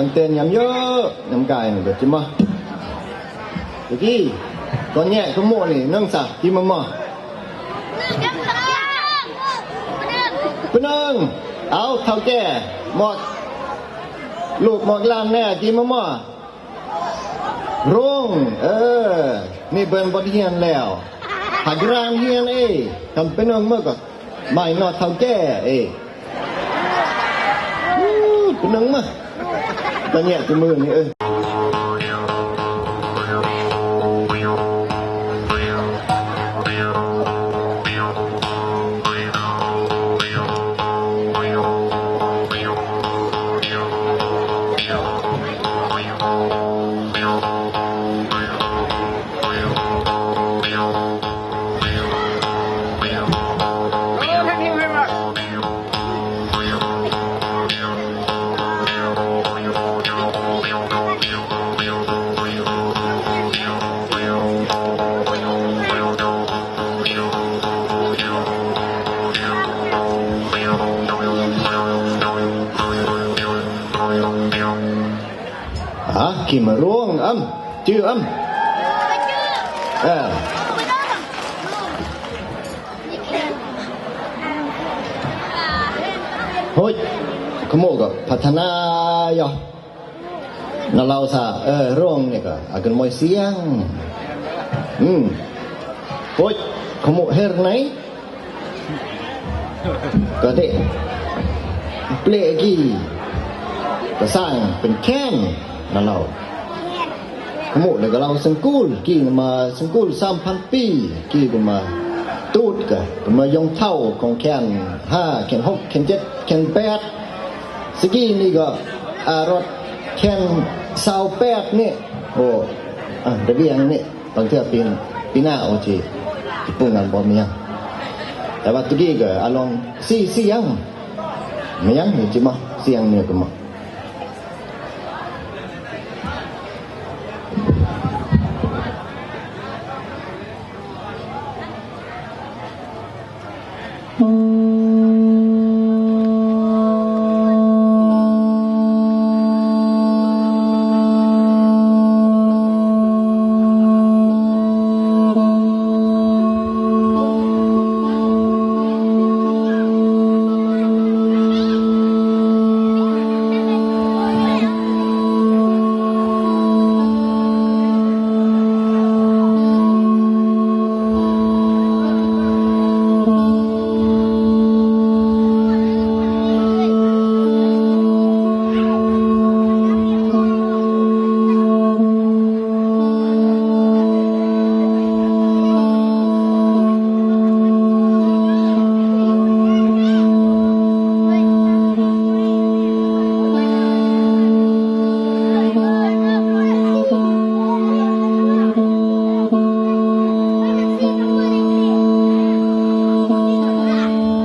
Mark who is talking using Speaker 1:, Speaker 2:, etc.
Speaker 1: ตั้งเต้นยำเยอะยำกายนี่เดี๋ยวจิมะเดี๋ยวกี้ก่อนแย่ขโมยนี่นั่งสักที่มะม่าปนึงเอาเท่าแก่หมดลูกหมดลานแน่ที่มะม่ารุ่งนี่เป็นบทเรียนแล้วหักรานเรียนทำเป็นองเมื่อก่อนไม่นอเท่าแก่เป็นองมาตอนนี้จะมือนี่ขี่มาร่วงชื่อเฮ้ยขโมยก็พัฒนาอยู่นั่นเราซะร่วงเนี่ยก็อาการมวยเสียงเฮ้ยขโมยเฮร์ไหนก็ได้เปลกี้ก็สร้างเป็นแค้นนั่นเราขโมยเลยก็เราสังกูลกี่มาสังกูล3,000 ปีกี่ก็มาตูดก็มายงเท่าของแค้น5แค้น6แค้น7แค้น8สกี้นี่ก็รถแค้น28นี่โอ้ระเบียงนี่บางเทื่อปีหน้าโอจีปุ่งงานบ่มีแต่ว่าตะกี้ก็อารมณ์เสียงไม่ยังนี่จิมาเสียงเนี่ยก็มา